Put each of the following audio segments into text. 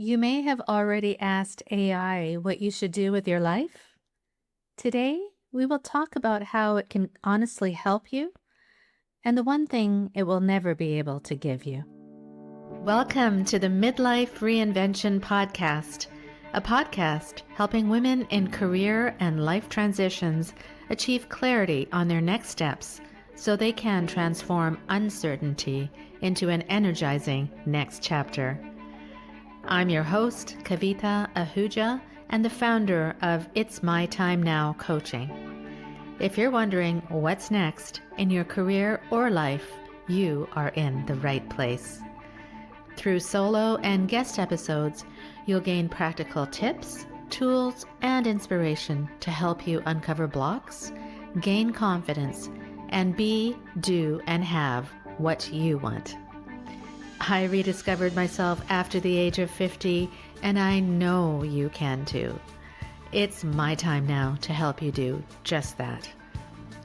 You may have already asked AI what you should do with your life. Today, we will talk about how it can honestly help you and the one thing it will never be able to give you. Welcome to the Midlife Reinvention Podcast, a podcast helping women in career and life transitions achieve clarity on their next steps so they can transform uncertainty into an energizing next chapter. I'm your host, Kavita Ahuja, and the founder of It's My Time Now Coaching. If you're wondering what's next in your career or life, you are in the right place. Through solo and guest episodes, you'll gain practical tips, tools, and inspiration to help you uncover blocks, gain confidence, and be, do, and have what you want. I rediscovered myself after the age of 50, and I know you can too. It's my time now to help you do just that.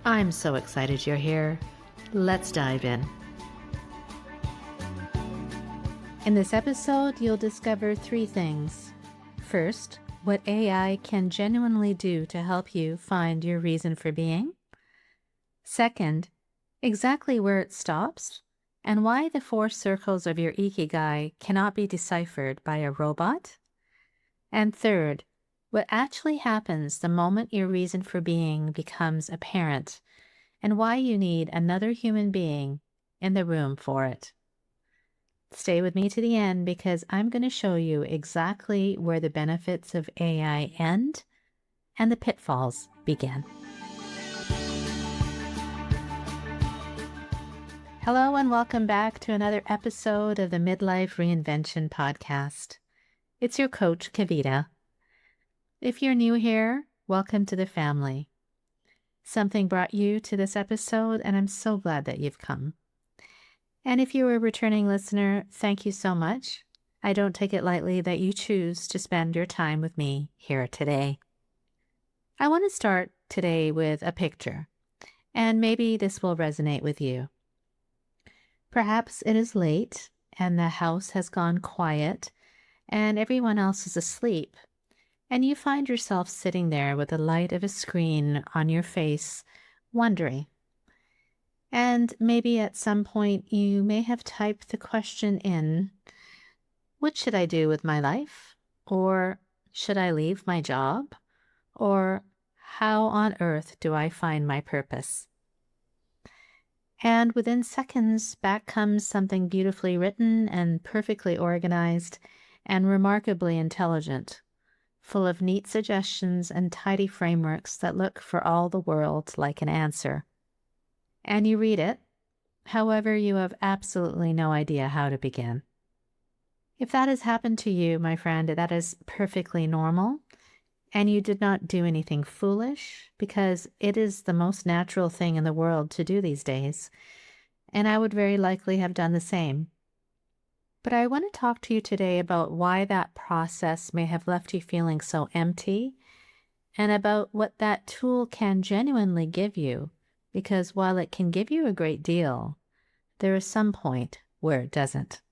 I'm so excited you're here. Let's dive in. In this episode, you'll discover 3 things. First, what AI can genuinely do to help you find your reason for being. Second, exactly where it stops, and why the 4 circles of your Ikigai cannot be deciphered by a robot. And third, what actually happens the moment your reason for being becomes apparent, and why you need another human being in the room for it. Stay with me to the end because I'm going to show you exactly where the benefits of AI end and the pitfalls begin. Hello and welcome back to another episode of the Midlife Reinvention Podcast. It's your coach, Kavita. If you're new here, welcome to the family. Something brought you to this episode, and I'm so glad that you've come. And if you're a returning listener, thank you so much. I don't take it lightly that you choose to spend your time with me here today. I want to start today with a picture, and maybe this will resonate with you. Perhaps it is late and the house has gone quiet and everyone else is asleep, and you find yourself sitting there with the light of a screen on your face, wondering. And maybe at some point you may have typed the question in, what should I do with my life? Or should I leave my job? Or how on earth do I find my purpose? And within seconds, back comes something beautifully written and perfectly organized and remarkably intelligent, full of neat suggestions and tidy frameworks that look for all the world like an answer. And you read it, however, you have absolutely no idea how to begin. If that has happened to you, my friend, that is perfectly normal, and you did not do anything foolish, because it is the most natural thing in the world to do these days, and I would very likely have done the same. But I want to talk to you today about why that process may have left you feeling so empty, and about what that tool can genuinely give you, because while it can give you a great deal, there is some point where it doesn't.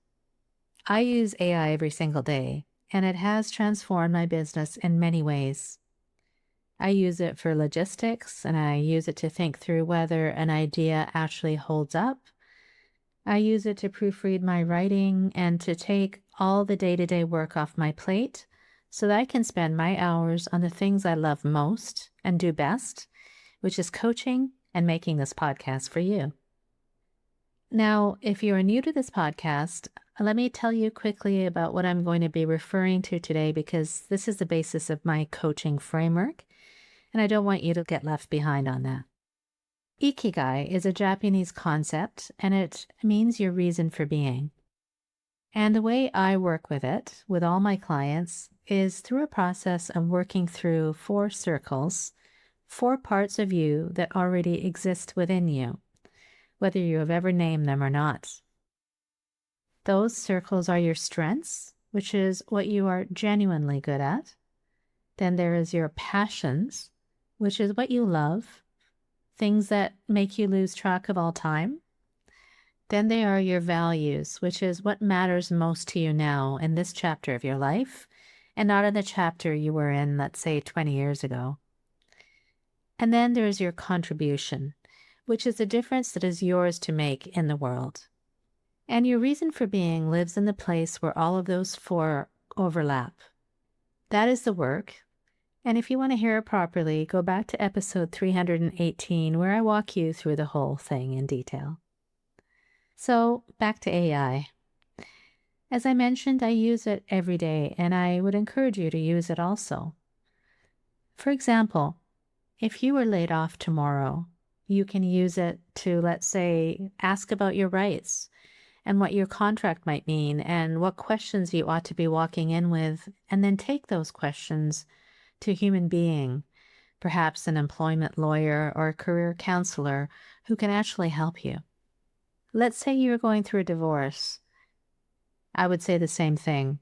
I use AI every single day, and it has transformed my business in many ways. I use it for logistics, and I use it to think through whether an idea actually holds up. I use it to proofread my writing and to take all the day-to-day work off my plate so that I can spend my hours on the things I love most and do best, which is coaching and making this podcast for you. Now, if you are new to this podcast, let me tell you quickly about what I'm going to be referring to today, because this is the basis of my coaching framework, and I don't want you to get left behind on that. Ikigai is a Japanese concept, and it means your reason for being. And the way I work with it, with all my clients, is through a process of working through 4 circles, 4 parts of you that already exist within you, whether you have ever named them or not. Those circles are your strengths, which is what you are genuinely good at. Then there is your passions, which is what you love, things that make you lose track of all time. Then there are your values, which is what matters most to you now in this chapter of your life, and not in the chapter you were in, let's say, 20 years ago. And then there's your contribution, which is the difference that is yours to make in the world. And your reason for being lives in the place where all of those four overlap. That is the work. And if you want to hear it properly, go back to episode 318, where I walk you through the whole thing in detail. So back to AI. As I mentioned, I use it every day, and I would encourage you to use it also. For example, if you were laid off tomorrow, you can use it to, let's say, ask about your rights and what your contract might mean and what questions you ought to be walking in with, and then take those questions to a human being, perhaps an employment lawyer or a career counselor who can actually help you. Let's say you're going through a divorce. I would say the same thing.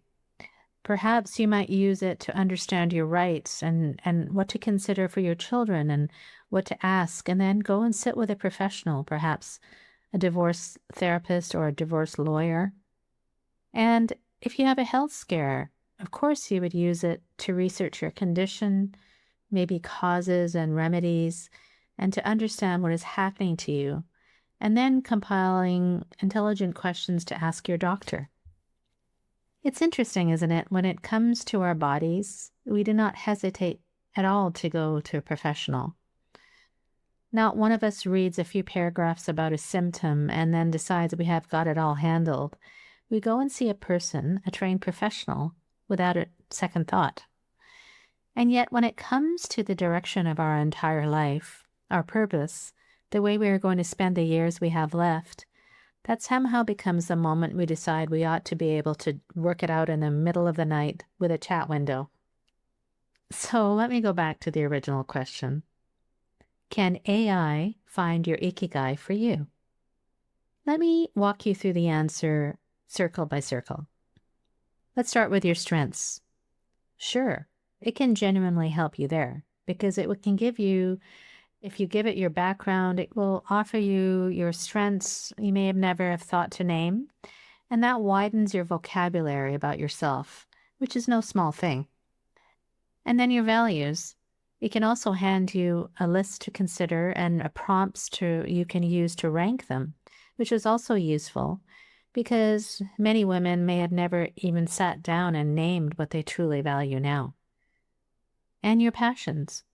Perhaps you might use it to understand your rights and what to consider for your children and what to ask, and then go and sit with a professional, perhaps a divorce therapist or a divorce lawyer. And if you have a health scare, of course you would use it to research your condition, maybe causes and remedies, and to understand what is happening to you, and then compiling intelligent questions to ask your doctor. It's interesting, isn't it? When it comes to our bodies, we do not hesitate at all to go to a professional. Not one of us reads a few paragraphs about a symptom and then decides we have got it all handled. We go and see a person, a trained professional, without a second thought. And yet, when it comes to the direction of our entire life, our purpose, the way we are going to spend the years we have left, that somehow becomes the moment we decide we ought to be able to work it out in the middle of the night with a chat window. So let me go back to the original question. Can AI find your Ikigai for you? Let me walk you through the answer circle by circle. Let's start with your strengths. Sure, it can genuinely help you there because it can give you, if you give it your background, it will offer you your strengths you may have never have thought to name, and that widens your vocabulary about yourself, which is no small thing. And then your values. It can also hand you a list to consider and prompts you can use to rank them, which is also useful because many women may have never even sat down and named what they truly value now. And your passions.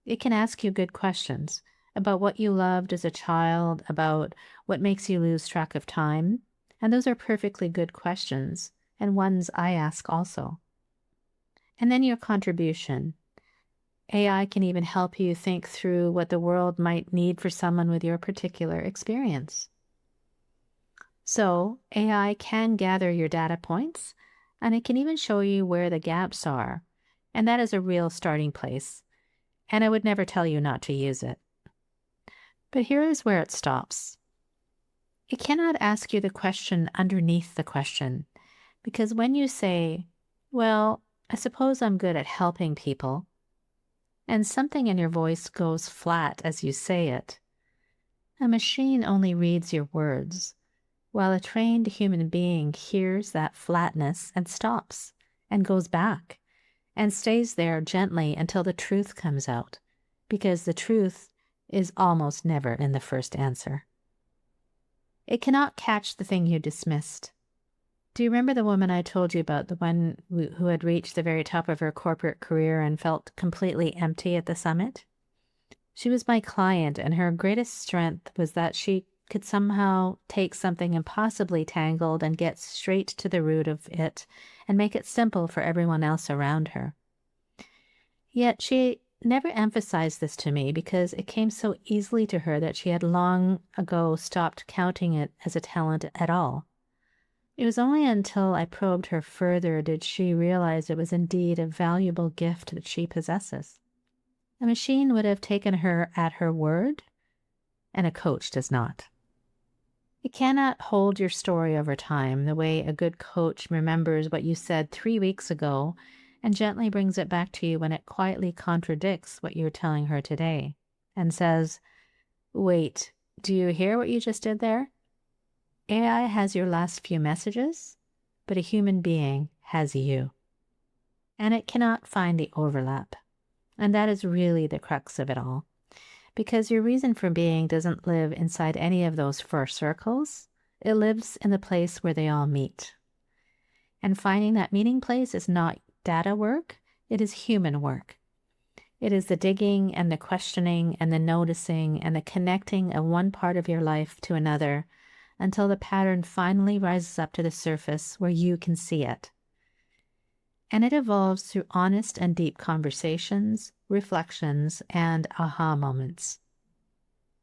It can ask you good questions about what you loved as a child, about what makes you lose track of time. And those are perfectly good questions, and ones I ask also. And then your contribution. AI can even help you think through what the world might need for someone with your particular experience. So AI can gather your data points, and it can even show you where the gaps are. And that is a real starting place. And I would never tell you not to use it. But here is where it stops. It cannot ask you the question underneath the question, because when you say, well, I suppose I'm good at helping people, and something in your voice goes flat as you say it, a machine only reads your words, while a trained human being hears that flatness and stops and goes back and stays there gently until the truth comes out, because the truth is almost never in the first answer. It cannot catch the thing you dismissed. Do you remember the woman I told you about, the one who had reached the very top of her corporate career and felt completely empty at the summit? She was my client, and her greatest strength was that she could somehow take something impossibly tangled and get straight to the root of it and make it simple for everyone else around her. Yet she never emphasized this to me because it came so easily to her that she had long ago stopped counting it as a talent at all. It was only until I probed her further did she realize it was indeed a valuable gift that she possesses. A machine would have taken her at her word, and a coach does not. It cannot hold your story over time the way a good coach remembers what you said 3 weeks ago and gently brings it back to you when it quietly contradicts what you're telling her today and says, wait, do you hear what you just did there? AI has your last few messages, but a human being has you. And it cannot find the overlap. And that is really the crux of it all. Because your reason for being doesn't live inside any of those four circles. It lives in the place where they all meet. And finding that meeting place is not data work, it is human work. It is the digging and the questioning and the noticing and the connecting of one part of your life to another until the pattern finally rises up to the surface where you can see it. And it evolves through honest and deep conversations, reflections, and aha moments.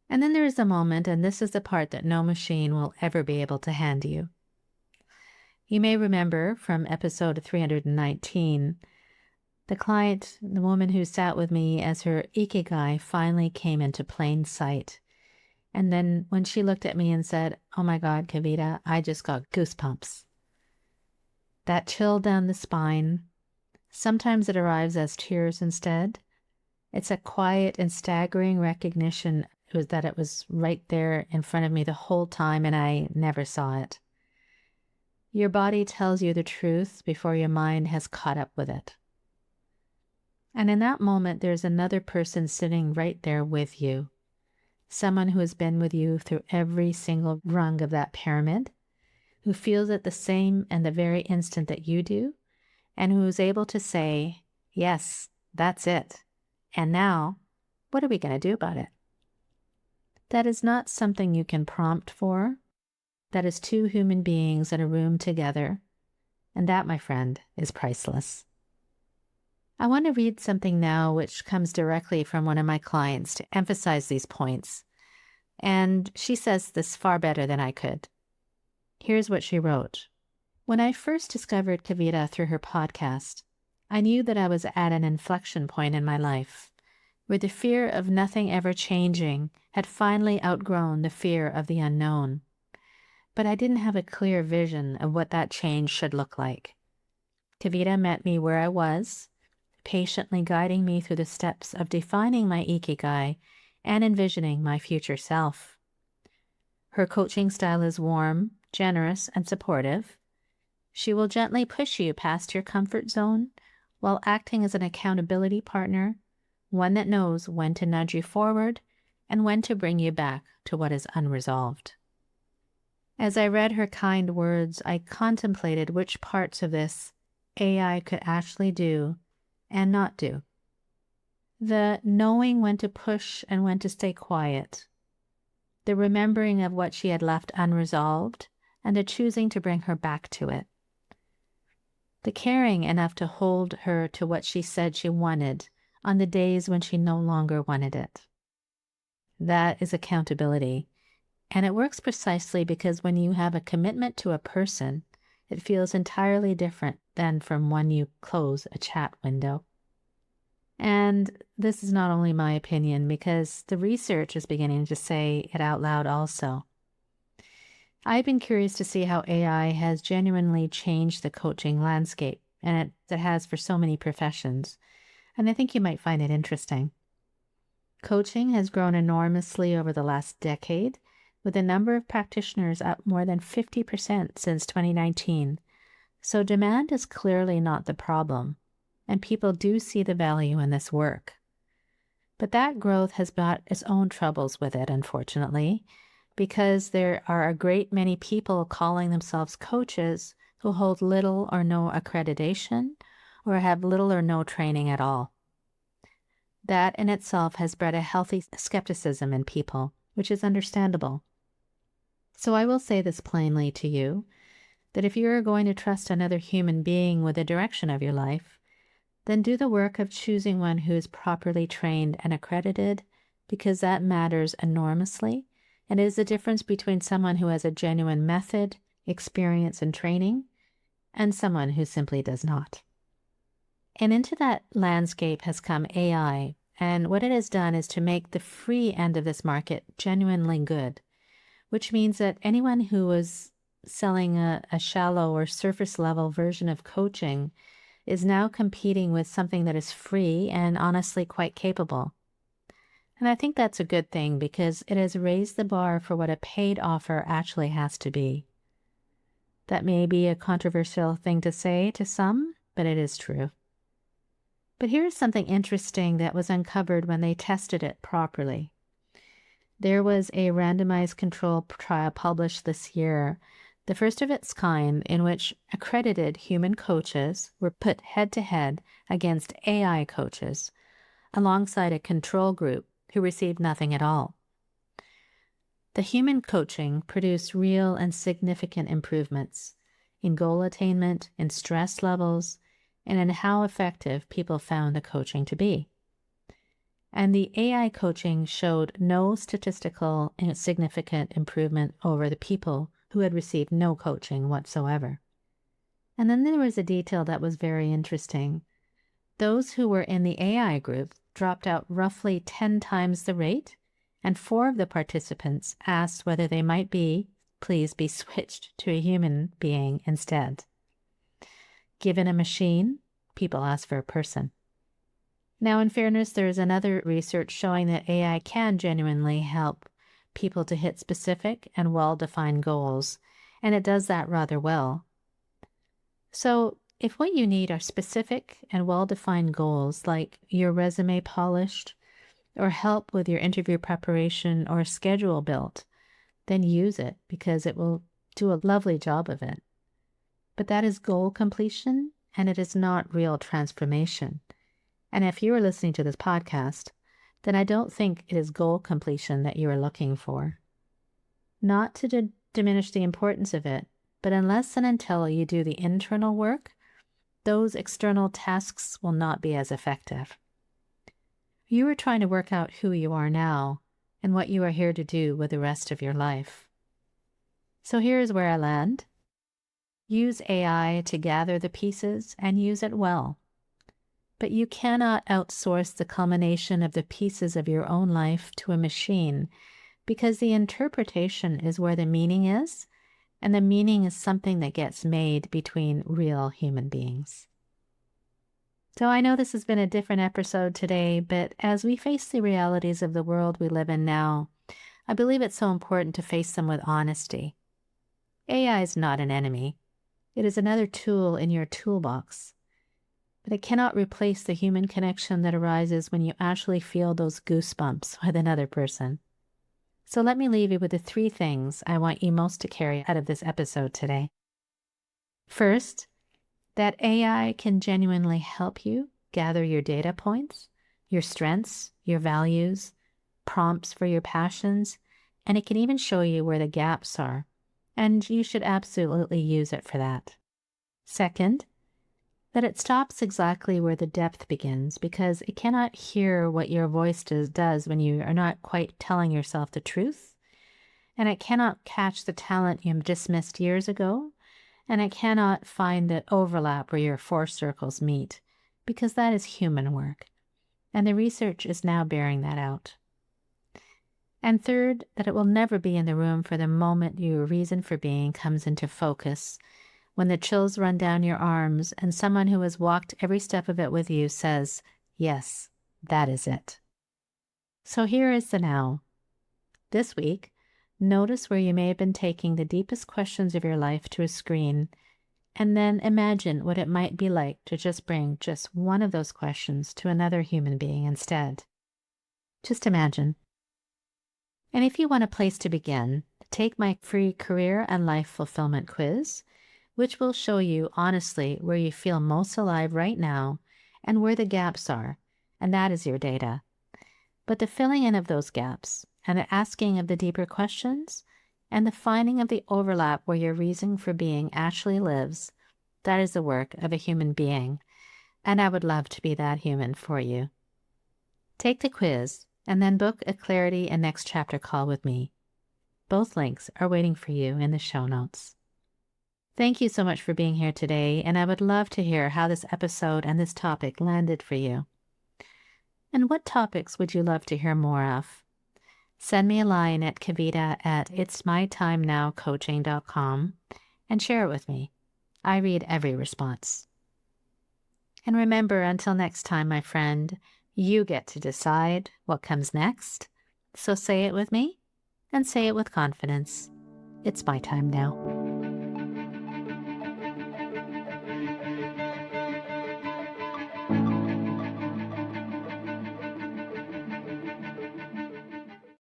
And then there is a moment, and this is the part that no machine will ever be able to hand you. You may remember from episode 319, the client, the woman who sat with me as her Ikigai finally came into plain sight. And then when she looked at me and said, "Oh my God, Kavita, I just got goosebumps." That chill down the spine, sometimes it arrives as tears instead. It's a quiet and staggering recognition that it was right there in front of me the whole time and I never saw it. Your body tells you the truth before your mind has caught up with it. And in that moment, there's another person sitting right there with you. Someone who has been with you through every single rung of that pyramid, who feels it the same and the very instant that you do, and who is able to say, "Yes, that's it. And now, what are we going to do about it?" That is not something you can prompt for. That is two human beings in a room together. And that, my friend, is priceless. I want to read something now which comes directly from one of my clients to emphasize these points. And she says this far better than I could. Here's what she wrote. When I first discovered Kavita through her podcast, I knew that I was at an inflection point in my life, where the fear of nothing ever changing had finally outgrown the fear of the unknown. But I didn't have a clear vision of what that change should look like. Kavita met me where I was, patiently guiding me through the steps of defining my Ikigai and envisioning my future self. Her coaching style is warm, generous, and supportive. She will gently push you past your comfort zone while acting as an accountability partner, one that knows when to nudge you forward and when to bring you back to what is unresolved. As I read her kind words, I contemplated which parts of this AI could actually do and not do. The knowing when to push and when to stay quiet, the remembering of what she had left unresolved, and the choosing to bring her back to it. The caring enough to hold her to what she said she wanted on the days when she no longer wanted it. That is accountability. And it works precisely because when you have a commitment to a person, it feels entirely different than from when you close a chat window. And this is not only my opinion, because the research is beginning to say it out loud also. I've been curious to see how AI has genuinely changed the coaching landscape, and it has for so many professions, and I think you might find it interesting. Coaching has grown enormously over the last decade, with the number of practitioners up more than 50% since 2019. So demand is clearly not the problem, and people do see the value in this work. But that growth has brought its own troubles with it, unfortunately, because there are a great many people calling themselves coaches who hold little or no accreditation or have little or no training at all. That in itself has bred a healthy skepticism in people, which is understandable. So I will say this plainly to you, that if you are going to trust another human being with the direction of your life, then do the work of choosing one who is properly trained and accredited, because that matters enormously, and it is the difference between someone who has a genuine method, experience, and training, and someone who simply does not. And into that landscape has come AI, and what it has done is to make the free end of this market genuinely good, which means that anyone who was selling a shallow or surface level version of coaching is now competing with something that is free and honestly quite capable. And I think that's a good thing because it has raised the bar for what a paid offer actually has to be. That may be a controversial thing to say to some, but it is true. But here's something interesting that was uncovered when they tested it properly. There was a randomized control trial published this year, the first of its kind, in which accredited human coaches were put head-to-head against AI coaches, alongside a control group who received nothing at all. The human coaching produced real and significant improvements in goal attainment, in stress levels, and in how effective people found the coaching to be. And the AI coaching showed no statistical significant improvement over the people who had received no coaching whatsoever. And then there was a detail that was very interesting. Those who were in the AI group dropped out roughly 10 times the rate, and 4 of the participants asked whether they might please be switched to a human being instead. Given a machine, people ask for a person. Now, in fairness, there is another research showing that AI can genuinely help people to hit specific and well-defined goals, and it does that rather well. So, if what you need are specific and well-defined goals, like your resume polished, or help with your interview preparation, or a schedule built, then use it because it will do a lovely job of it. But that is goal completion, and it is not real transformation. And if you are listening to this podcast, then I don't think it is goal completion that you are looking for. Not to diminish the importance of it, but unless and until you do the internal work, those external tasks will not be as effective. You are trying to work out who you are now and what you are here to do with the rest of your life. So here is where I land. Use AI to gather the pieces and use it well. But you cannot outsource the culmination of the pieces of your own life to a machine, because the interpretation is where the meaning is, and the meaning is something that gets made between real human beings. So I know this has been a different episode today, but as we face the realities of the world we live in now, I believe it's so important to face them with honesty. AI is not an enemy. It is another tool in your toolbox. But it cannot replace the human connection that arises when you actually feel those goosebumps with another person. So let me leave you with the 3 things I want you most to carry out of this episode today. First, that AI can genuinely help you gather your data points, your strengths, your values, prompts for your passions, and it can even show you where the gaps are, and you should absolutely use it for that. Second, that it stops exactly where the depth begins, because it cannot hear what your voice does when you are not quite telling yourself the truth, and it cannot catch the talent you dismissed years ago, and it cannot find the overlap where your 4 circles meet, because that is human work, and the research is now bearing that out. And third, that it will never be in the room for the moment your reason for being comes into focus, when the chills run down your arms and someone who has walked every step of it with you says, yes, that is it. So here is the now. This week, notice where you may have been taking the deepest questions of your life to a screen, and then imagine what it might be like to just bring just one of those questions to another human being instead. Just imagine. And if you want a place to begin, take my free career and life fulfillment quiz, which will show you honestly where you feel most alive right now and where the gaps are, and that is your data. But the filling in of those gaps, and the asking of the deeper questions, and the finding of the overlap where your reason for being actually lives, that is the work of a human being, and I would love to be that human for you. Take the quiz, and then book a Clarity and Next Chapter call with me. Both links are waiting for you in the show notes. Thank you so much for being here today, and I would love to hear how this episode and this topic landed for you. And what topics would you love to hear more of? Send me a line at kavita@itsmytimenowcoaching.com and share it with me. I read every response. And remember, until next time, my friend, You get to decide what comes next. So say it with me and say it with confidence. It's my time now.